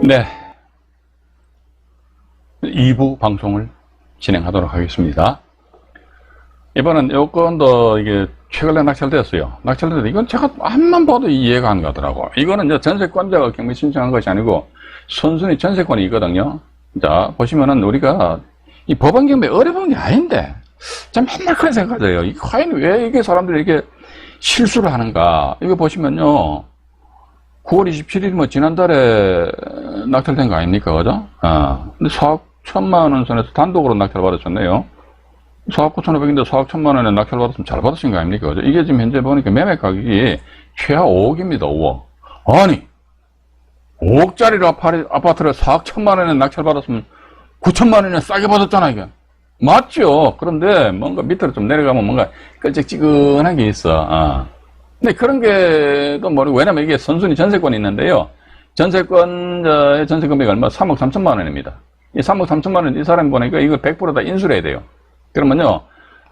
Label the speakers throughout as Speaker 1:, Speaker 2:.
Speaker 1: 네, 2부 방송을 진행하도록 하겠습니다. 이번은 요 건도 이게 최근에 낙찰되었어요. 낙찰되는데 이건 제가 앞만 봐도 이해가 안 가더라고. 이거는 전세권자가 경매 신청한 것이 아니고 선순위 전세권이 있거든요. 자, 보시면은 우리가 이 법원 경매 어려운 게 아닌데 참 맨날 그런 생각해요. 이 과연 왜 이게 사람들이 이렇게 실수를 하는가. 이거 보시면요. 9월 27일 지난달에 낙찰된 거 아닙니까? 그죠? 근데 4억 1천만 원 선에서 단독으로 낙찰 받으셨네요. 4억 9,500인데 4억 1천만 원에 낙찰 받았으면 잘 받으신 거 아닙니까? 그죠? 이게 지금 현재 보니까 매매 가격이 최하 5억입니다, 5억. 아니, 5억짜리 아파트를 4억 1천만 원에 낙찰 받았으면 9천만 원에 싸게 받았잖아, 이게. 맞죠? 그런데 뭔가 밑으로 좀 내려가면 뭔가 끈적지근한 게 있어. 근데 그런 게 또 모르고, 왜냐면 이게 선순위 전세권이 있는데요. 전세권자의 전세 금액이 얼마? 3억 3천만 원입니다. 이 3억 3천만 원, 이 사람이 보니까 이걸 100% 다 인수를 해야 돼요. 그러면요,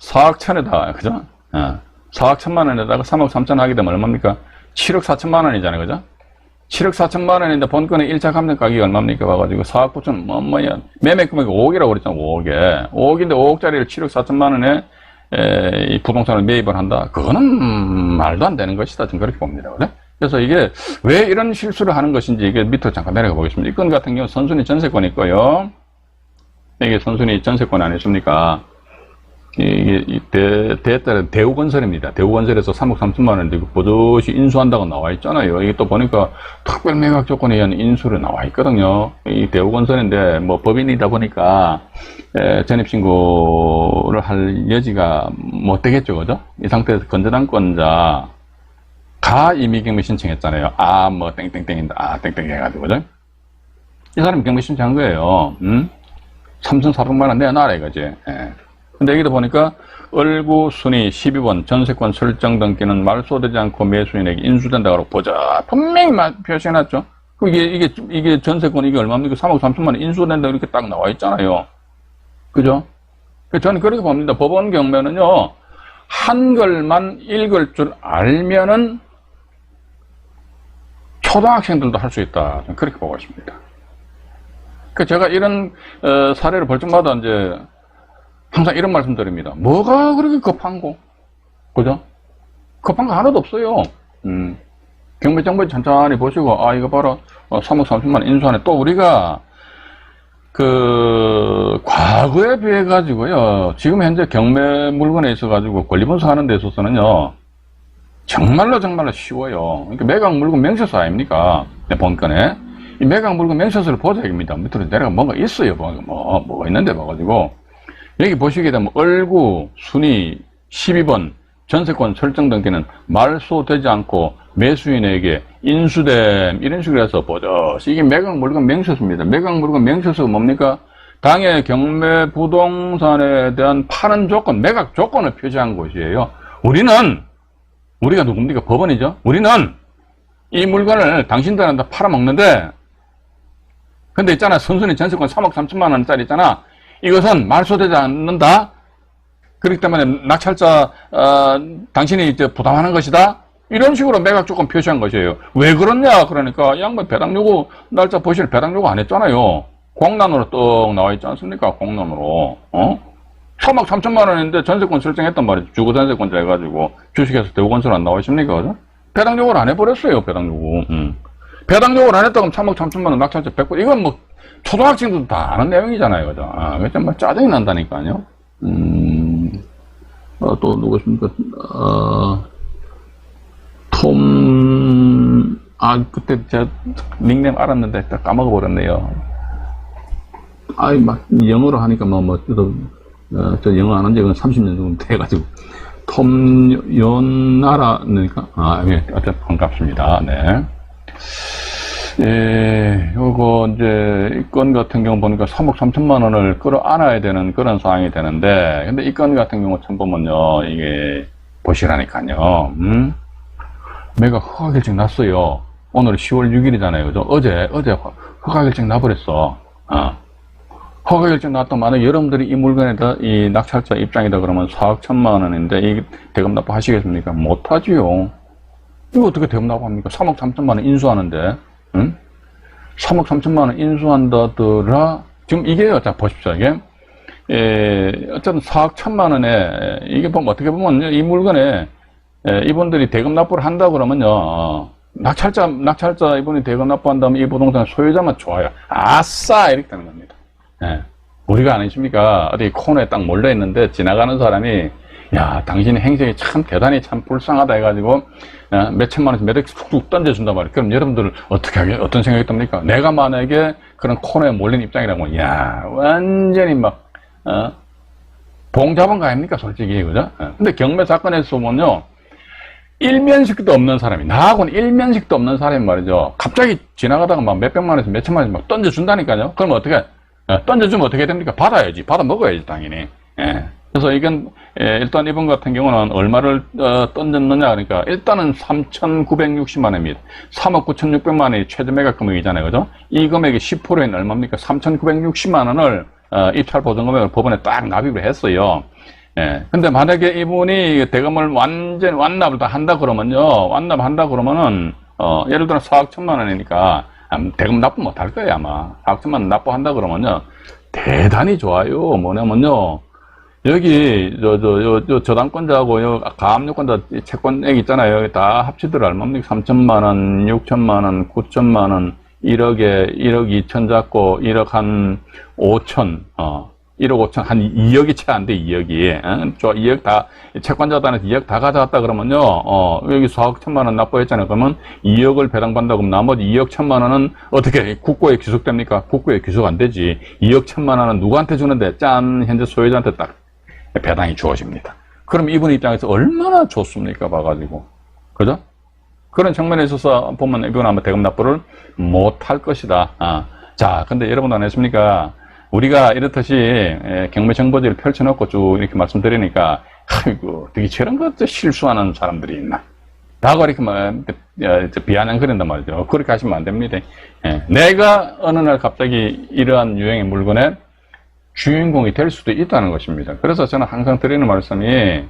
Speaker 1: 4억 천에다, 그죠? 4억 1천만 원에다가 3억 3천 하게 되면 얼마입니까? 7억 4천만 원이잖아요, 그죠? 7억 4천만 원인데 본건의 1차 감정 가격이 얼마입니까? 와가지고 4억 9천, 뭐야. 매매 금액이 5억이라고 그랬잖아, 5억에. 5억인데 5억짜리를 7억 4천만 원에 이 부동산을 매입을 한다? 그거는 말도 안 되는 것이다. 좀 그렇게 봅니다. 그래? 그래서 이게 왜 이런 실수를 하는 것인지 이게 밑으로 잠깐 내려가 보겠습니다. 이 건 같은 경우 선순위 전세권이 있고요. 이게 선순위 전세권 아니십니까? 이게 대우건설입니다. 대우건설에서 3억 3천만 원 보조시 인수한다고 나와 있잖아요. 이게 또 보니까 특별 매각 조건에 의한 인수로 나와 있거든요. 이 대우건설인데 뭐 법인이다 보니까 전입신고를 할 여지가 못 되겠죠, 그죠? 이 상태에서 건전한권자 가 임의경매 신청했잖아요. 뭐 땡땡땡인다. 땡땡 해가지고, 그죠? 이 사람이 경매 신청한 거예요. 3,400만 원 내놔라 이거지. 근데 여기도 보니까 을구 순위 12번 전세권 설정 등기는 말소되지 않고 매수인에게 인수된다고 보자. 분명히 표시해놨죠. 이게 전세권 이게 얼마입니까? 3억 3천만 원 인수된다 이렇게 딱 나와 있잖아요. 그죠? 저는 그렇게 봅니다. 법원 경매는요, 한글만 읽을 줄 알면은 초등학생들도 할 수 있다. 저는 그렇게 보고 있습니다. 제가 이런 사례를 볼 때마다 이제 항상 이런 말씀 드립니다. 뭐가 그렇게 급한고? 그죠? 급한 거 하나도 없어요. 경매정보 천천히 보시고, 이거 봐라. 3억 3천만 원 인수하네. 또 우리가, 과거에 비해가지고요. 지금 현재 경매 물건에 있어가지고 권리분석 하는 데 있어서는요. 정말로 쉬워요. 그러니까 매각 물건 명세서 아닙니까? 본건에. 이 매각 물건 명세서를 보자, 입니다. 밑으로 내려가 뭔가 있어요. 뭐가 있는데 봐가지고. 여기 보시게 되면 을구 순위 12번 전세권 설정 등기는 말소되지 않고 매수인에게 인수됨 이런 식으로 해서 보죠. 이게 매각 물건 명세서입니다. 매각 물건 명세서가 뭡니까? 당해 경매 부동산에 대한 파는 조건, 매각 조건을 표시한 곳이에요. 우리가 누굽니까? 법원이죠. 우리는 이 물건을 당신들한테 팔아먹는데, 근데 있잖아, 선순위 전세권 3억 3천만 원짜리 있잖아. 이것은 말소되지 않는다. 그렇기 때문에 낙찰자 당신이 이제 부담하는 것이다. 이런 식으로 매각 조건 표시한 것이에요. 왜 그러냐? 그러니까 양반 배당 요구 날짜 보시를 배당 요구 안 했잖아요. 공란으로 떡 나와 있지 않습니까? 공란으로. 3억 3천만 원인데 전세권 설정했단 말이죠. 주거 전세권자 해가지고 주식회사 대우건설 안 나와 있습니까? 그죠? 배당 요구를 안 해버렸어요. 배당 요구. 배당 요구를 안 했다고 3억 3천만 원 낙찰자 100%. 이건 뭐 초등학생들도 다 아는 내용이잖아요, 그죠? 그래서 정말 짜증이 난다니까요. 또 누구십니까? 그때 제가 닉네임 알았는데 딱 까먹어버렸네요. 막 영어로 하니까 저 영어 안 한 지가 30년 정도 돼가지고. 연나라니까? 예, 어쨌든 반갑습니다. 네. 요거 이제 이 건 같은 경우 보니까 3억 3천만 원을 끌어안아야 되는 그런 상황이 되는데, 근데 이 건 같은 경우 참 보면요, 이게 보시라니까요. 매각 허가결정 났어요. 오늘 10월 6일이잖아요, 그죠? 어제 허가결정 나버렸어. 허가결정 났던 만약 여러분들이 이 물건에다 이 낙찰자 입장이다 그러면 4억 1천만 원인데 이 대금 납부하시겠습니까? 못하지요. 이거 어떻게 대금 납부합니까? 3억 3천만 원 인수하는데. 3억 3천만 원 인수한다더라. 지금 이게요, 자, 보십시오. 이게, 어쨌든 4억 1천만 원에, 이게 보면 어떻게 보면 이 물건에, 이분들이 대금 납부를 한다 그러면요, 낙찰자 이분이 대금 납부한다면 이 부동산 소유자만 좋아요. 아싸! 이렇게 되는 겁니다. 예. 우리가 아니십니까? 어디 코너에 딱 몰려있는데 지나가는 사람이, 야, 당신의 행색이 참 대단히 참 불쌍하다 해가지고, 몇 천만 원씩 몇 억씩 툭툭 던져준단 말이에요. 그럼 여러분들 어떻게 하게, 어떤 생각이 듭니까? 내가 만약에 그런 코너에 몰린 입장이라고, 야, 완전히 막, 봉 잡은 거 아닙니까? 솔직히, 그죠? 근데 경매 사건에서 보면요, 일면식도 없는 사람이, 나하고는 일면식도 없는 사람이 말이죠. 갑자기 지나가다가 막 몇백만 원에서 몇천만 원씩 막 던져준다니까요. 그러면 어떻게, 던져주면 어떻게 됩니까? 받아야지. 받아 먹어야지, 당연히. 예. 그래서 이건, 일단 이분 같은 경우는 얼마를, 던졌느냐. 그러니까, 일단은 3,960만 원입니다. 3억 9,600만 원이 최저 매각 금액이잖아요. 그죠? 이 금액이 10%인 얼마입니까? 3,960만 원을, 입찰 보증 금액을 법원에 딱 납입을 했어요. 예. 근데 만약에 이분이 대금을 완전 완납을 다 한다 그러면요. 완납한다 그러면은, 예를 들어 4억 1천만 원이니까, 대금 납부 못 할 거예요, 아마. 4억 1천만 원 납부한다 그러면요. 대단히 좋아요. 뭐냐면요. 여기, 저당권자하고, 가압류권자 채권액 있잖아요. 여기 다 합치더라. 얼마입니까? 3천만 원, 6천만 원, 9천만 원, 1억에, 1억 2천 잡고, 1억 한 5천, 1억 5천, 한 2억이 채 안 돼, 2억이. 저 2억 다, 채권자단에서 2억 다 가져갔다 그러면요, 여기 4억 1천만 원 납부했잖아요. 그러면 2억을 배당받는다고 그러면 나머지 2억 1천만 원은 어떻게 국고에 귀속됩니까? 국고에 귀속 안 되지. 2억 1천만 원은 누구한테 주는데, 짠, 현재 소유자한테 딱 배당이 주어집니다. 그럼 이분 입장에서 얼마나 좋습니까? 봐가지고. 그죠? 그런 측면에 있어서 보면 이건 아마 대금 납부를 못 할 것이다. 자, 근데 여러분 안 했습니까? 우리가 이렇듯이 경매 정보지를 펼쳐놓고 쭉 이렇게 말씀드리니까, 아이고, 되게 저런 것도 실수하는 사람들이 있나. 라고 이렇게 비아냥거린단 말이죠. 그렇게 하시면 안 됩니다. 내가 어느 날 갑자기 이러한 유형의 물건에 주인공이 될 수도 있다는 것입니다. 그래서 저는 항상 드리는 말씀이,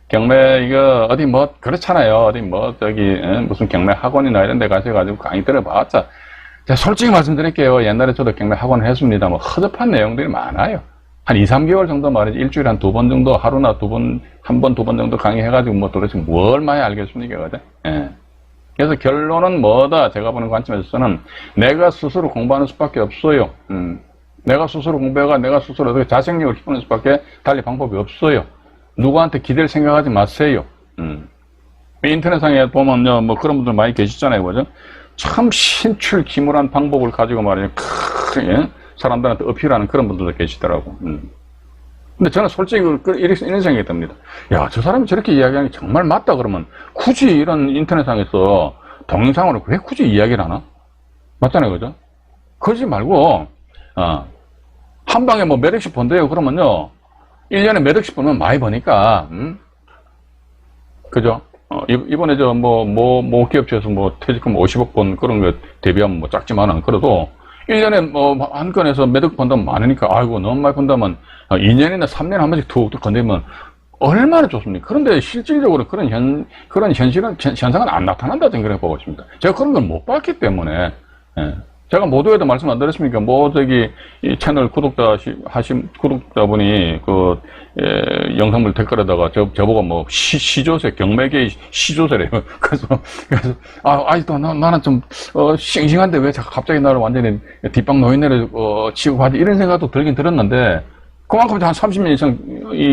Speaker 1: 경매, 이거, 어디 뭐, 그렇잖아요. 어디 뭐, 무슨 경매 학원이나 이런 데 가셔가지고 강의 들어봤자, 제가 솔직히 말씀드릴게요. 옛날에 저도 경매 학원을 했습니다. 뭐, 허접한 내용들이 많아요. 한 2, 3개월 정도 말이죠. 일주일에 한 2번 정도, 하루나 2번, 1번, 2번 정도 강의해가지고 뭐 도대체 뭘 많이 알겠습니까? 그죠? 예. 그래서 결론은 뭐다? 제가 보는 관점에서는 내가 스스로 공부하는 수밖에 없어요. 내가 스스로 공부해가 내가 스스로 어떻게 자생력을 키우는 수밖에 달리 방법이 없어요. 누구한테 기댈 생각하지 마세요. 인터넷상에 보면요, 뭐 그런 분들 많이 계시잖아요, 그죠? 참 신출기물한 방법을 가지고 말이에요. 사람들한테 어필하는 그런 분들도 계시더라고. 근데 저는 솔직히 이런 생각이 듭니다. 야, 저 사람이 저렇게 이야기하는 게 정말 맞다 그러면 굳이 이런 인터넷상에서 동영상으로 왜 굳이 이야기를 하나? 맞잖아요, 그죠? 그러지 말고, 한 방에 뭐 몇 억씩 번대요. 그러면요, 1년에 몇 억씩 벌면 많이 버니까, 그죠? 이번에 모 기업체에서 뭐 퇴직금 50억 번 그런 거 대비하면 뭐 작지만은, 그래도 1년에 뭐 한 건에서 몇 억 번다면 많으니까, 아이고, 너무 많이 번다면 2년이나 3년에 한 번씩 툭툭 건드리면 얼마나 좋습니까? 그런데 실질적으로 그런 현상은 안 나타난다 생각해 보고 있습니다. 제가 그런 걸 못 봤기 때문에, 제가 모두에도 말씀 안 드렸습니까? 이 채널 구독자분이 영상물 댓글에다가 저보고 뭐 시조새, 경매계의 시조새래요. 그래서, 아직도 나는 좀, 싱싱한데 왜 자꾸 갑자기 나를 완전히 뒷방 노인네를, 취급하지? 이런 생각도 들긴 들었는데, 그만큼 한 30년 이상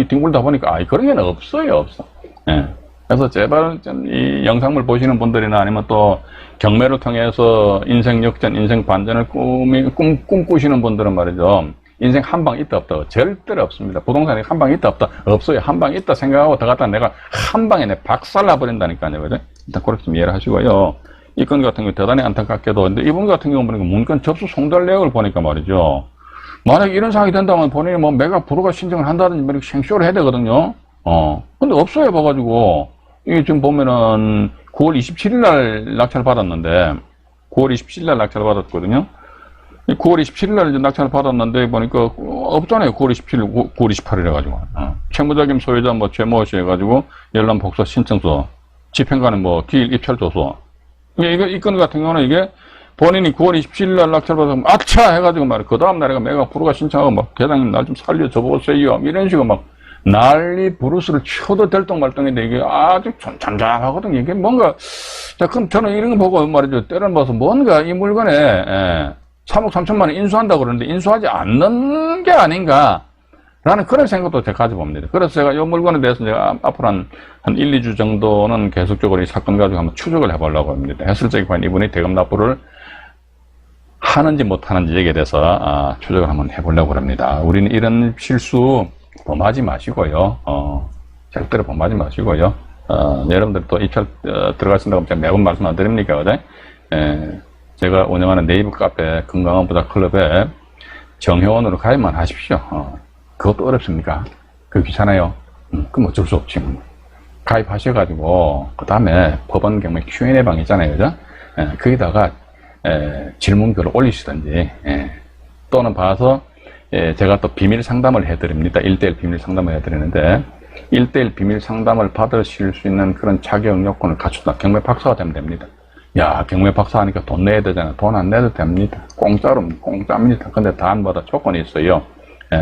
Speaker 1: 뒹굴다 보니까, 그런 게 없어요, 없어. 그래서 제발 이 영상물 보시는 분들이나 아니면 또 경매를 통해서 인생 역전, 인생 반전을 꿈꾸시는 분들은 말이죠. 인생 한 방 있다 없다 절대로 없습니다. 부동산에 한 방 있다 없다 없어요. 한 방 있다 생각하고 들어갔다 내가 한 방에 박살나 버린다니까요. 그죠? 일단 그렇게 좀 이해를 하시고요. 이 건 같은 경우 대단히 안타깝게도, 근데 이분 같은 경우 보니까 문건 접수 송달 내역을 보니까 말이죠. 만약에 이런 상황이 된다면 본인이 뭐 매각 불허가 신청을 한다든지 뭐 이렇게 생쇼를 해야 되거든요. 근데 없어요. 봐가지고. 이게 지금 보면은 9월 27일 날 낙찰 받았는데, 9월 27일 날 낙찰 받았거든요. 9월 27일 날 이제 낙찰 받았는데 보니까 없잖아요. 9월 27일, 9월 28일 해가지고. 채무자금 소유자 뭐 죄모시 해가지고 열람 복사 신청서, 집행관의 뭐 기일 입찰 조서. 이 건 같은 경우는 이게 본인이 9월 27일 날 낙찰받아서 아차 해가지고 말이야. 그 다음 날에 내가 불허가 신청하고 막 계장님 날 좀 살려줘 보세요. 이런 식으로 막 난리 부르스를 쳐도 될똥말똥인데 이게 아주 잔잔하거든. 이게 뭔가, 자, 그럼 저는 이런 거 보고 말이죠. 때를 봐서 뭔가 이 물건에 3억 3천만 원 인수한다고 그러는데 인수하지 않는 게 아닌가. 라는 그런 생각도 제가 가져봅니다. 그래서 제가 이 물건에 대해서 제가 앞으로 한 1, 2주 정도는 계속적으로 이 사건 가지고 한번 추적을 해보려고 합니다. 했을 적에 과연 이분이 대금 납부를 하는지 못하는지 얘기에 대해서 추적을 한번 해보려고 합니다. 우리는 이런 실수 범하지 마시고요. 절대로 범하지 마시고요. 여러분들 또 입찰 들어가신다고 제가 매번 말씀 안 드립니까? 그죠? 제가 운영하는 네이버 카페 건강한 부자 클럽에 정회원으로 가입만 하십시오. 그것도 어렵습니까? 그거 귀찮아요. 그럼 어쩔 수 없지. 가입하셔가지고, 그 다음에 법원 경매 Q&A 방 있잖아요. 그죠? 거기다가, 질문글을 올리시든지, 또는 봐서, 제가 또 비밀 상담을 해드립니다. 1대1 비밀 상담을 해드리는데, 1대1 비밀 상담을 받으실 수 있는 그런 자격 요건을 갖춘다. 경매 박사가 되면 됩니다. 야, 경매 박사 하니까 돈 내야 되잖아. 돈 안 내도 됩니다. 공짜입니다. 근데 다음보다 조건이 있어요.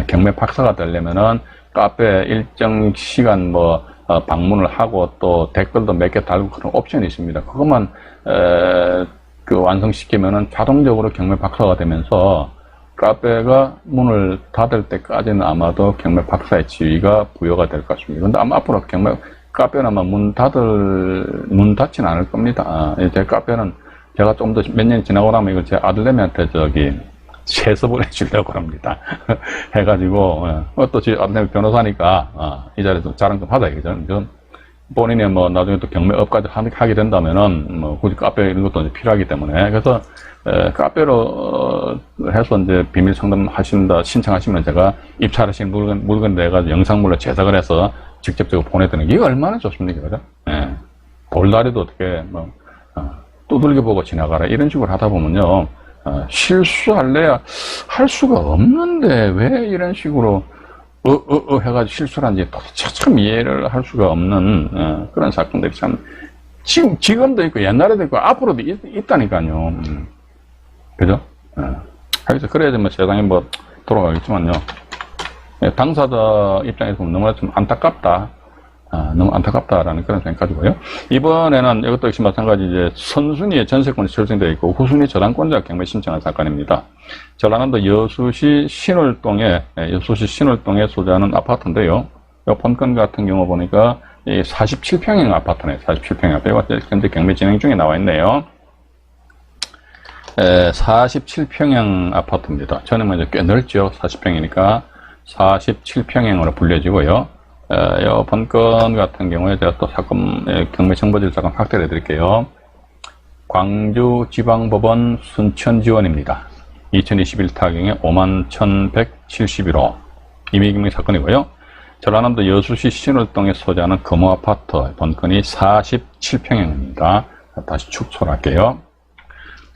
Speaker 1: 경매 박사가 되려면은 카페 일정 시간 방문을 하고 또 댓글도 몇 개 달고 그런 옵션이 있습니다. 그것만 완성시키면은 자동적으로 경매 박사가 되면서 카페가 문을 닫을 때까지는 아마도 경매 박사의 지위가 부여가 될 것 같습니다. 근데 아마 앞으로 카페는 아마 문 닫지는 않을 겁니다. 제 카페는 제가 좀 더 몇 년 지나고 나면 이거 제 아들내미한테 세습을 해주려고 합니다. 해가지고, 또 제 아들내미 변호사니까, 이 자리에서 자랑 좀 하자, 이거죠. 본인이 나중에 또 경매업까지 하게 된다면은, 굳이 카페 이런 것도 필요하기 때문에. 그래서, 카페로 해서 이제 비밀 상담 신청하시면 제가 입찰하신 물건 내가 영상물로 제작을 해서 직접적으로 보내드리는 게 이게 얼마나 좋습니까? 그죠? 돌다리도 어떻게, 두들겨 보고 지나가라. 이런 식으로 하다 보면요. 실수할래야 할 수가 없는데 왜 이런 식으로 해가지고 실수를 한지 참 이해를 할 수가 없는 그런 사건들이 참 지금도 있고 옛날에도 있고 앞으로도 있다니까요. 그죠? 그래서 그래야지 세상이 돌아가겠지만요. 당사자 입장에서 보면 너무나 좀 안타깝다. 너무 안타깝다라는 그런 생각 가지고요. 이번에는 이것도 역시 마찬가지 이제 선순위의 전세권이 설정되어 있고 후순위 저당권자 경매 신청한 사건입니다. 전라남도 여수시 신월동에 소재하는 아파트인데요. 이 본건 같은 경우 보니까 47평형 아파트네. 47평형 아파트. 현재 경매 진행 중에 나와 있네요. 47평형 아파트입니다. 저는 이제 꽤 넓죠. 40평이니까 47평형으로 불려지고요. 이 본건 같은 경우에 제가 또 사건 경매 정보지를 잠깐 확대를 해드릴게요. 광주지방법원 순천지원입니다. 2021 타경에 51,171호 임의경매 사건이고요. 전라남도 여수시 신월동에 소재하는 금호아파트 본건이 47평형입니다. 다시 축소할게요.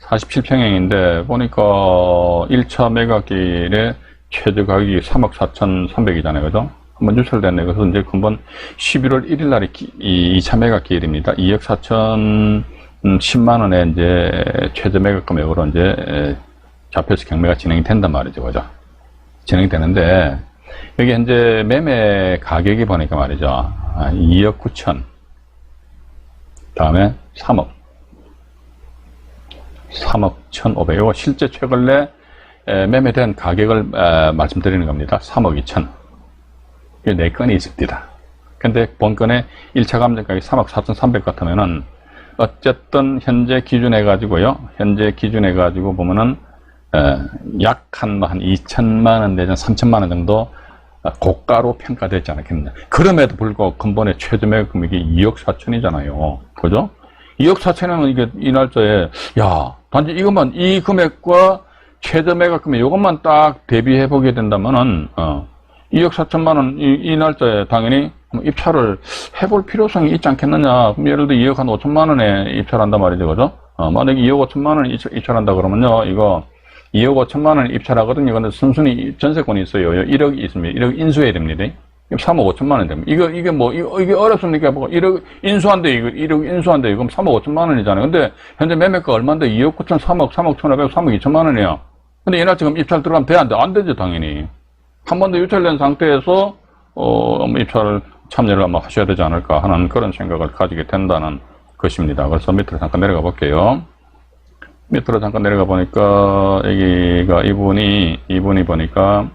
Speaker 1: 47평형인데 보니까 1차 매각일에 최저 가격이 3억 4,300이잖아요. 그죠? 한번 유찰됐네. 그래서 이제 금번 11월 1일 날이 2차 매각 기일입니다. 2억 4천 10만 원에 이제 최저 매각 금액으로 이제 잡혀서 경매가 진행이 된단 말이죠. 그죠? 진행이 되는데, 여기 현재 매매 가격이 보니까 말이죠. 2억 9천. 다음에 3억 1,500. 이거 실제 최근에 매매된 가격을 말씀드리는 겁니다. 3억 2천. 이 4건이 있습니다. 근데 본건의 1차 감정 가격이 3억 4,300 같으면은 어쨌든 현재 기준해 가지고요. 현재 기준해 가지고 보면은 약 한 2천만 원 내지 3천만 원 정도 고가로 평가되지 않았겠느냐. 그럼에도 불구하고 근본의 최저 매각 금액이 2억 4천이잖아요. 그죠? 2억 4천이면 이게 이 날짜에 단지 이것만 이 금액과 최저 매각 금액 이것만 딱 대비해 보게 된다면은 2억 4천만 원 이 날짜에 당연히 입찰을 해볼 필요성이 있지 않겠느냐. 그럼 예를 들어 2억 한 5천만 원에 입찰한단 말이죠. 그죠? 만약에 2억 5천만 원 입찰한다 그러면요. 이거 2억 5천만 원 입찰하거든요. 근데 순순히 전세권이 있어요. 1억이 있습니다. 1억 인수해야 됩니다. 3억 5천만 원 됩니다. 이게 어렵습니까? 뭐 1억 인수한데, 1억 인수한데, 이건 3억 5천만 원이잖아요. 근데 현재 매매가 얼마인데 2억 9천, 3억 1,500, 3억 2천만 원이에요. 근데 얘나 지금 입찰 들어가면 돼? 안 돼? 안 되죠, 당연히. 한 번 더 유찰된 상태에서, 입찰을 참여를 아마 하셔야 되지 않을까 하는 그런 생각을 가지게 된다는 것입니다. 그래서 밑으로 잠깐 내려가 볼게요. 밑으로 잠깐 내려가 보니까, 여기가 이분이 보니까,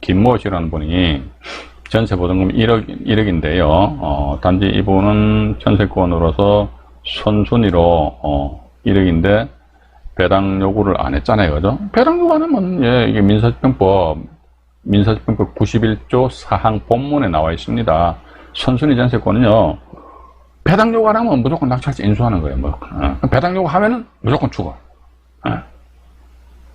Speaker 1: 김모 씨라는 분이 전세보증금 1억인데요. 단지 이분은 전세권으로서 선순위로, 1억인데, 배당 요구를 안 했잖아요. 그죠? 배당 요구 안 하면, 예, 이게 민사집행법 91조 사항 본문에 나와 있습니다. 선순위 전세권은요, 배당 요구 안 하면 무조건 낙찰자 인수하는 거예요. 뭐. 배당 요구 하면은 무조건 죽어.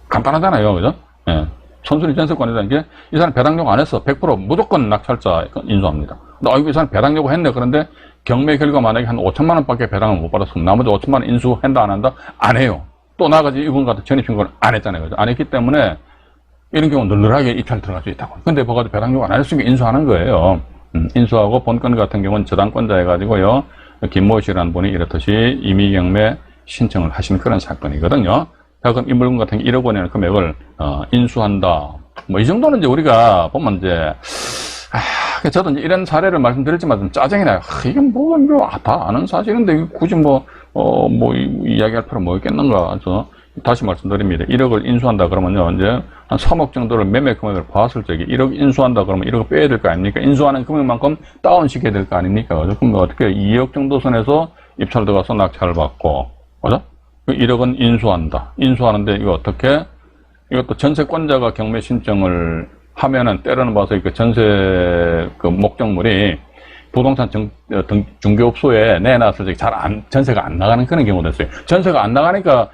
Speaker 1: 간단하잖아요. 그죠? 예. 선순위 전세권이라는 게, 이 사람 배당 요구 안 했어. 100% 무조건 낙찰자 인수합니다. 근데, 이 사람 배당 요구 했네. 그런데 경매 결과 만약에 한 5천만 원밖에 배당을 못 받았으면 나머지 5천만 원 인수한다, 안 한다? 안 해요. 또 나가지 이분 같은 전입신고를 안 했잖아요. 그죠? 안 했기 때문에, 이런 경우는 널널하게 입찰 들어갈 수 있다고. 근데 뭐가 배당 요구 안 했으니까 인수하는 거예요. 인수하고 본건 같은 경우는 저당권자 해가지고요. 김모 씨라는 분이 이렇듯이 임의경매 신청을 하신 그런 사건이거든요. 자, 그럼 이 물건 같은 1억 원이라는 금액을, 인수한다. 뭐, 이 정도는 이제 우리가 보면 이제, 저도 이제 이런 사례를 말씀드렸지만 좀 짜증이 나요. 이게 다 아는 사실인데, 굳이 이야기할 필요 뭐 있겠는가. 그래서 다시 말씀드립니다. 1억을 인수한다 그러면요, 이제 한 3억 정도를 매매 금액을 봤을 적에 1억 인수한다 그러면 1억 빼야 될 거 아닙니까? 인수하는 금액만큼 다운시켜야 될 거 아닙니까? 그럼 어떻게 2억 정도 선에서 입찰 들어가서 낙찰을 받고, 그죠? 1억은 인수한다. 인수하는데 이거 어떻게? 이것도 전세권자가 경매 신청을 하면은 때로는 봐서 그 전세 그 목적물이 부동산 중개업소에 내놨을 때 전세가 안 나가는 그런 경우도 있어요. 전세가 안 나가니까,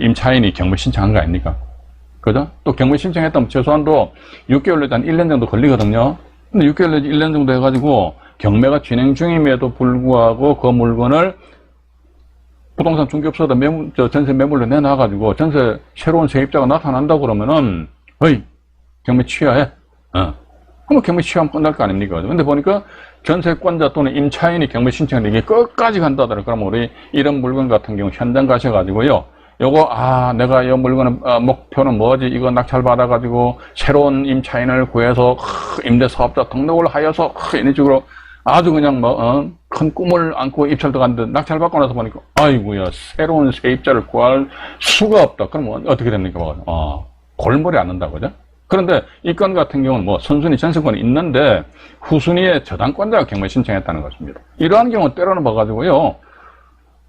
Speaker 1: 임차인이 경매 신청한 거 아닙니까? 그죠? 또 경매 신청했다면 최소한도 6개월 내지 한 1년 정도 걸리거든요. 근데 6개월 내지 1년 정도 해가지고 경매가 진행 중임에도 불구하고 그 물건을 부동산 중개업소에다 전세 매물로 내놔가지고 전세 새로운 세입자가 나타난다고 그러면은, 경매 취하해. 그럼 경매 취하면 끝날 거 아닙니까? 근데 보니까 전세권자 또는 임차인이 경매 신청을 이게 끝까지 간다더라. 그러면 우리 이런 물건 같은 경우 현장 가셔가지고요. 요거, 내가 이 물건은, 목표는 뭐지? 이거 낙찰 받아가지고 새로운 임차인을 구해서, 임대사업자 등록을 하여서, 이런 식으로 아주 그냥 큰 꿈을 안고 입찰 들어갔는데 낙찰 받고 나서 보니까, 아이고야, 새로운 세입자를 구할 수가 없다. 그러면 어떻게 됩니까? 골머리 앓는다, 그죠? 그런데 이 건 같은 경우는 선순위 전세권이 있는데 후순위에 저당권자가 경매 신청했다는 것입니다. 이러한 경우는 때로는 봐가지고요.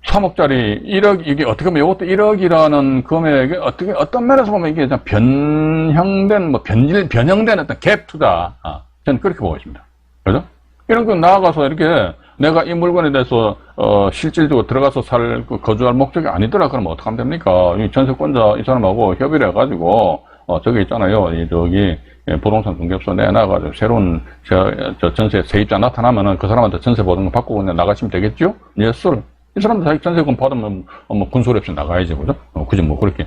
Speaker 1: 3억짜리 1억, 이게 어떻게 보면 이것도 1억이라는 금액이 어떤 면에서 보면 이게 변형된 어떤 갭 투자. 저는 그렇게 보고 있습니다. 그죠? 이런 거 나아가서 이렇게 내가 이 물건에 대해서, 실질적으로 들어가서 거주할 목적이 아니더라. 그러면 어떡하면 됩니까? 이 전세권자 이 사람하고 협의를 해가지고, 저기 있잖아요. 부동산 중개업소 내놔가지고 새로운 전세 세입자 나타나면은 그 사람한테 전세 보증금 받고 그냥 나가시면 되겠죠? 예스. 이 사람들 자기 전세금 받으면 군소리 없이 나가야지, 그죠? 굳이 그렇게,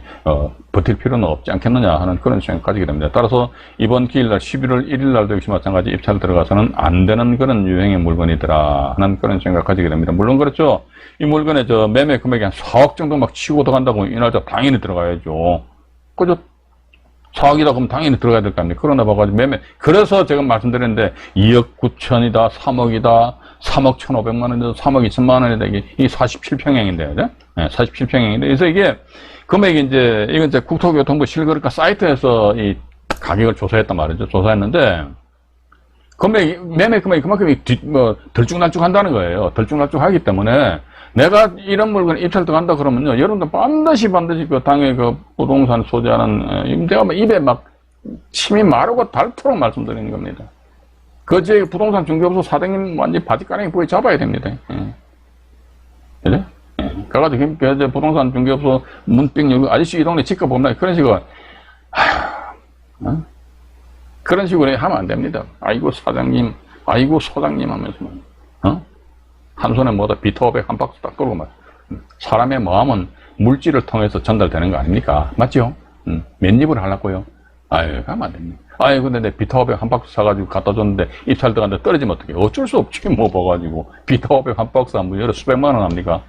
Speaker 1: 버틸 필요는 없지 않겠느냐 하는 그런 생각 가지게 됩니다. 따라서 이번 기일날 11월 1일날도 역시 마찬가지 입찰 들어가서는 안 되는 그런 유행의 물건이더라 하는 그런 생각 가지게 됩니다. 물론 그렇죠. 이 물건에 매매 금액이 한 4억 정도 막 치고 들어간다고 이 날짜 당연히 들어가야죠. 그죠? 4억이다 그러면 당연히 들어가야 될 거 아닙니까? 그러나 봐가지고 그래서 제가 말씀드렸는데 2억 9천이다, 3억이다, 3억 1,500만 원이다, 3억 2천만 원이다, 이게 47평형인데요. 그죠? 네, 47평형인데. 그래서 이게 금액이 이건 국토교통부 실거래가 사이트에서 이 가격을 조사했단 말이죠. 조사했는데 매매 금액이 그만큼 덜쭉날쭉 한다는 거예요. 덜쭉날쭉 하기 때문에 내가 이런 물건 입찰 들어간다 그러면요. 여러분들 반드시 그 당의 그 부동산 소지하는, 내가 입에 막 침이 마르고 닳도록 말씀드리는 겁니다. 제 부동산 중개업소 사장님 완전히 바지가랑이 부에 잡아야 됩니다. 그죠? 가가지고 부동산 중개업소 문빙 여기 아저씨 이 동네 집값 없나? 그런 식으로, 그런 식으로 하면 안 됩니다. 아이고 사장님, 아이고 소장님 하면서, 한 손에 비터백 한 박스 딱 끌고 사람의 마음은 물질을 통해서 전달되는 거 아닙니까? 맞죠? 맨입을 하려고요. 아유, 가면 안 됩니다. 아유, 근데 내 비타500 한 박스 사가지고 갖다 줬는데 입찰 들어갔는데 떨어지면 어떡해. 어쩔 수 없지, 뭐, 봐가지고. 비타500 한 박스 한번 열어 수백만 원 합니까?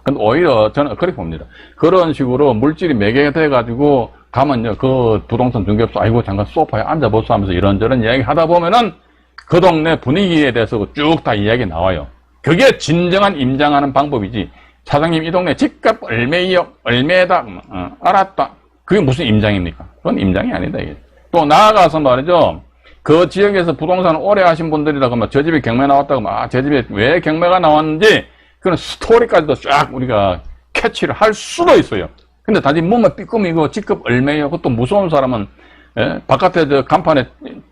Speaker 1: 근데 오히려 저는 그렇게 봅니다. 그런 식으로 물질이 매개가 돼가지고 가면요, 그 부동산 중개업소, 아이고, 잠깐 소파에 앉아보소 하면서 이런저런 이야기 하다 보면은 그 동네 분위기에 대해서 쭉 다 이야기 나와요. 그게 진정한 임장하는 방법이지. 사장님, 이 동네 집값 얼마이요? 얼마다? 알았다. 그게 무슨 임장입니까? 그건 임장이 아니다, 이게. 또 나아가서 말이죠. 그 지역에서 부동산을 오래 하신 분들이라 그러면 저 집에 경매 나왔다고 하면, 저 집에 왜 경매가 나왔는지 그런 스토리까지도 쫙 우리가 캐치를 할 수도 있어요. 근데 단지 뭐만 삐끔이고 집값 얼마요? 그것도 무서운 사람은, 예? 바깥에 저 간판에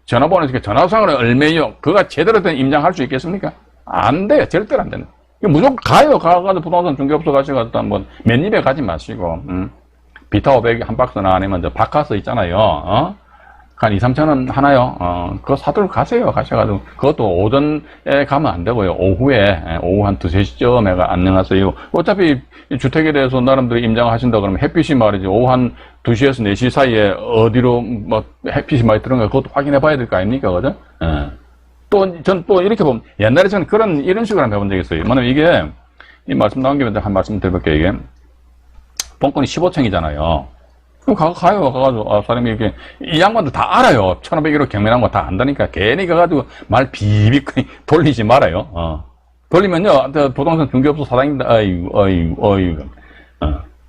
Speaker 1: 전화번호 이렇게 전화상으로 얼마요? 그가 제대로 된 임장할 수 있겠습니까? 안 돼요. 절대로 안 되는. 무조건 가요. 가가지고 부동산 중개업소 가셔가지고 한번 맨입에 가지 마시고, 비타500 한 박스나 아니면 저 바카스 있잖아요. 한 2, 3천 원 하나요? 그거 사들고 가세요. 가셔가지고. 그것도 오전에 가면 안 되고요. 오후에, 오후 한 2, 3시쯤에 안녕하세요. 어차피 주택에 대해서 나름대로 임장하신다 그러면 햇빛이 말이죠. 오후 한 2시에서 4시 사이에 어디로 뭐 햇빛이 많이 들어간 가 그것도 확인해 봐야 될 거 아닙니까? 그죠? 전 또 이렇게 보면, 옛날에 저는 이런 식으로 한번 해본 적이 있어요. 뭐냐면 이게, 이 말씀 나온 김에 한 말씀 드려볼게요, 이게. 본건이 15층이잖아요. 그럼 가가지고, 사람이 이렇게, 이 양반들 다 알아요. 1501호 경매난 거 다 안다니까. 괜히 가가지고 말 비비비 돌리지 말아요. 돌리면요, 부동산 중개업소 사장님들, 어이구.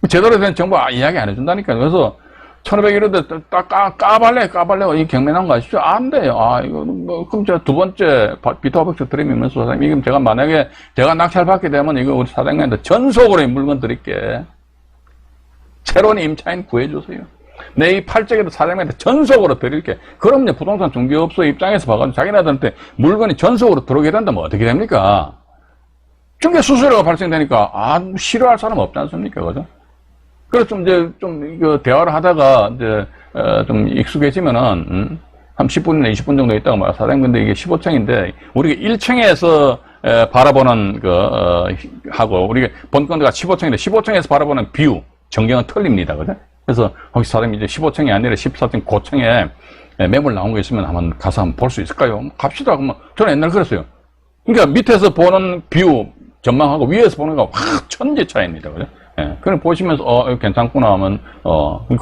Speaker 1: 제대로 된 정보 이야기 안 해준다니까. 그래서, 1501호대 까발래, 이 경매난 거 아시죠? 안 돼요. 그럼 제가 두 번째 비타500쪽 드리면서 사장님, 이거 제가 만약에 제가 낙찰 받게 되면 이거 우리 사장님한테 전속으로 이 물건 드릴게. 새로운 임차인 구해주세요. 내 이 팔적에도 사장님한테 전속으로 드릴게. 그럼요, 부동산 중개업소 입장에서 봐가지고 자기네들한테 물건이 전속으로 들어오게 된다면 어떻게 됩니까? 중개 수수료가 발생되니까, 싫어할 사람 없지 않습니까? 그죠? 그래서 좀 대화를 하다가, 좀 익숙해지면은, 한 10분이나 20분 정도 있다가 말 사장님, 근데 이게 15층인데, 우리가 1층에서 바라보는 하고, 우리가 본건대가 15층인데, 15층에서 바라보는 뷰, 전경은 틀립니다. 그죠? 그래서 혹시 사장님 이제 15층이 아니라 14층 고층에 매물 나온 거 있으면 한번 가서 한번 볼 수 있을까요? 갑시다. 그러면 저는 옛날에 그랬어요. 그러니까 밑에서 보는 뷰, 전망하고 위에서 보는 거 확 천지 차이입니다. 그죠? 예. 그럼 보시면서, 이거 괜찮구나 하면,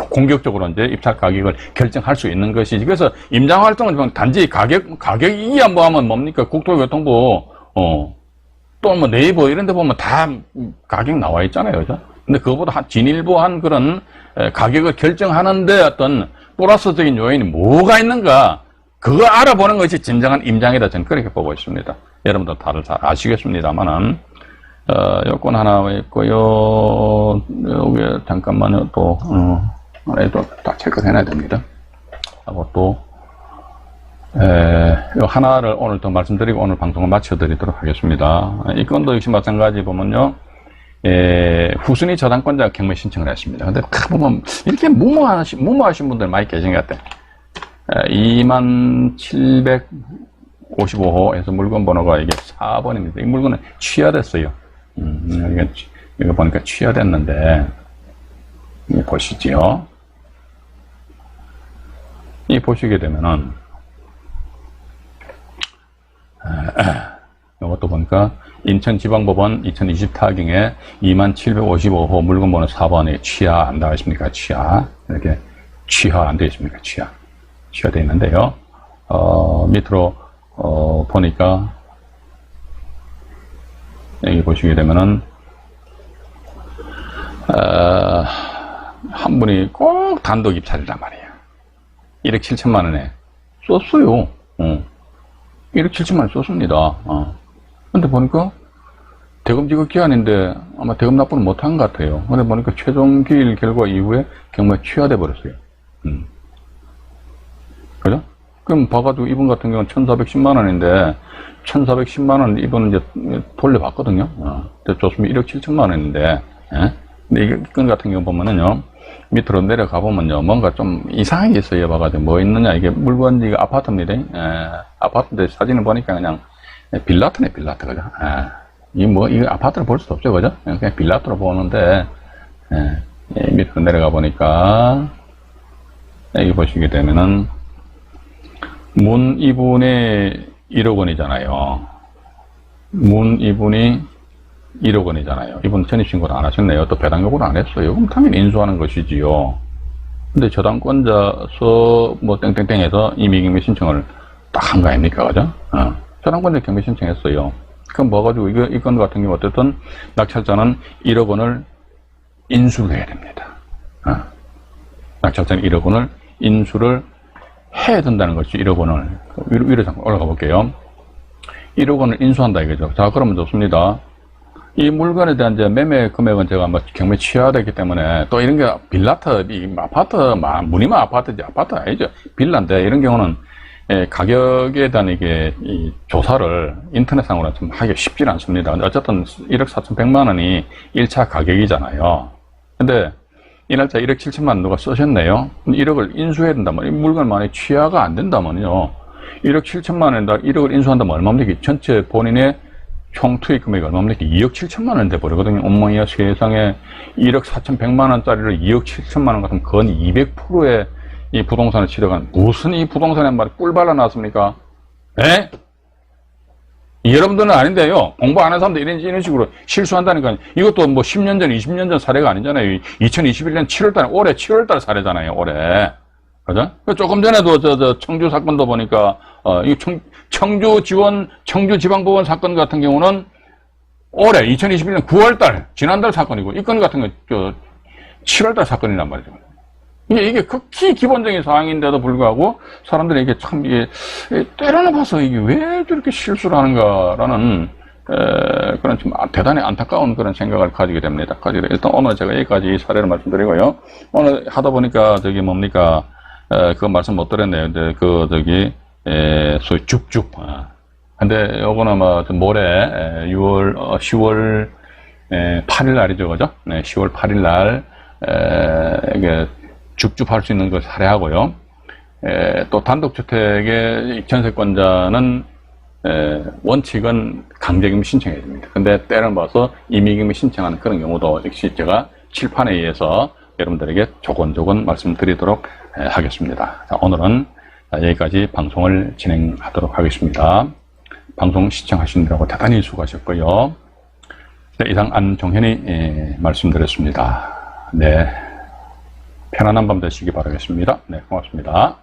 Speaker 1: 공격적으로 이제 입찰 가격을 결정할 수 있는 것이지. 그래서 임장 활동은 단지 가격이 뭐 하면 뭡니까? 국토교통부, 또 뭐 네이버 이런 데 보면 다 가격 나와 있잖아요. 그죠? 근데 그거보다 진일보한 그런 가격을 결정하는데 어떤 플러스적인 요인이 뭐가 있는가? 그거 알아보는 것이 진정한 임장이다. 저는 그렇게 보고 있습니다. 여러분도 다들 잘 아시겠습니다만은. 요건 하나 있고요. 여기 잠깐만요. 또 다 체크해놔야 됩니다. 하고 또 요 하나를 오늘 더 말씀드리고 오늘 방송을 마쳐드리도록 하겠습니다. 이 건도 역시 마찬가지 보면요. 후순위 저당권자가 경매 신청을 했습니다. 근데 딱 보면 이렇게 무모하신 분들 많이 계신 것 같아요. 2755호에서 물건 번호가 이게 4번입니다. 이 물건은 취하됐어요. 이거 보니까 취하됐는데, 이거 보시죠. 이 보시게 되면은, 이것도 보니까 인천지방법원 2020타경에 2755호 물건 번호 4번에 취하 안 나와 있습니까? 취하. 이렇게 취하 안 되어 있습니까? 취하되어 있는데요. 밑으로, 보니까, 여기 보시게 되면은, 한 분이 꼭 단독 입찰이란 말이에요. 1억 7천만 원에 썼어요. 1억 7천만 원 썼습니다. 근데 보니까 대금 지급 기한인데 아마 대금 납부를 못한 것 같아요. 근데 보니까 최종 기일 결과 이후에 경매가 취하돼 버렸어요. 그죠? 그럼 봐가지고 이분 같은 경우는 1,410만 원인데 1,410만 원 이분은 이제 돌려봤거든요. 좋습니다. 1억 7천만 원인데, 예? 근데 이건 같은 경우 보면은요, 밑으로 내려가 보면요, 뭔가 좀 이상한 게 있어요. 봐가지고 뭐 있느냐, 이게 물건이 이거 아파트입니다. 아파트인데 사진을 보니까 그냥 빌라트네, 빌라트, 그죠? 이거 아파트를 볼 수 없죠, 그죠? 그냥 빌라트로 보는데, 밑으로 내려가 보니까, 여기 보시게 되면은 문 이분의 1억 원이잖아요. 문 이분이 1억 원이잖아요. 이분 전입신고를 안 하셨네요. 또 배당 요구를 안 했어요. 그럼 당연히 인수하는 것이지요. 근데 저당권자서 뭐 땡땡땡해서 임의경매 신청을 딱 한 거 아닙니까? 그죠? 저당권자 경매 신청했어요. 그럼 뭐 가지고 이 건 같은 경우 어쨌든 낙찰자는 1억 원을 인수를 해야 됩니다. 낙찰자는 1억 원을 인수를 해야 된다는 것이 1억 원을 위로 잠깐 올라가 볼게요. 1억 원을 인수한다 이거죠. 자, 그러면 좋습니다. 이 물건에 대한 이제 매매 금액은 제가 뭐 경매 취하되기 때문에 또 이런 게 빌라트, 이 아파트, 무늬만 아파트지 아파트 아니죠. 빌라인데 이런 경우는 가격에 대한 이게 이 조사를 인터넷상으로 좀 하기 쉽지 않습니다. 근데 어쨌든 1억 4,100만 원이 1차 가격이잖아요. 근데 이 날짜 1억 7천만 원 누가 쓰셨네요. 1억을 인수해야 된다면, 이 물건 만약에 취하가 안 된다면요. 1억 7천만 원에다 1억을 인수한다면 얼마입니까? 전체 본인의 총 투입 금액이 얼마입니까? 2억 7천만 원 돼 버리거든요. 어머니야 세상에 1억 4,100만 원짜리를 2억 7천만 원 같으면 건 200%의 이 부동산을 치러간 무슨 이 부동산에 말이 꿀 발라 놨습니까? 에? 여러분들은 아닌데요. 공부 안 한 사람들 이런 식으로 실수한다니까요. 이것도 뭐 10년 전, 20년 전 사례가 아니잖아요. 2021년 7월달, 올해 7월달 사례잖아요. 올해. 그죠? 조금 전에도 저 청주 사건도 보니까, 이 청주 지방법원 사건 같은 경우는 올해 2021년 9월달, 지난달 사건이고, 이 건 같은 거, 7월달 사건이란 말이죠. 이게 극히 기본적인 사항인데도 불구하고 사람들이 이게 참 이게 때려는 봐서 이게 왜 저렇게 실수를 하는가라는 그런 좀 대단히 안타까운 그런 생각을 가지게 됩니다. 일단 오늘 제가 여기까지 사례를 말씀드리고요. 오늘 하다 보니까 저기 뭡니까 그거 말씀 못 드렸네요. 근데 그 저기 소위 죽죽. 근데 요거는 뭐 모레 10월 8일 날이죠, 그죠? 네, 10월 8일 날 이게 죽죽할 수 있는 것을 사례하고요. 또 단독주택의 전세권자는 원칙은 강제금리 신청해야 됩니다. 근데 때를 봐서 임의금리 신청하는 그런 경우도 역시 제가 칠판에 의해서 여러분들에게 조곤조곤 말씀드리도록 하겠습니다. 자, 오늘은 여기까지 방송을 진행하도록 하겠습니다. 방송 시청하시느라고 대단히 수고하셨고요. 네, 이상 안종현이 말씀드렸습니다. 네. 편안한 밤 되시기 바라겠습니다. 네, 고맙습니다.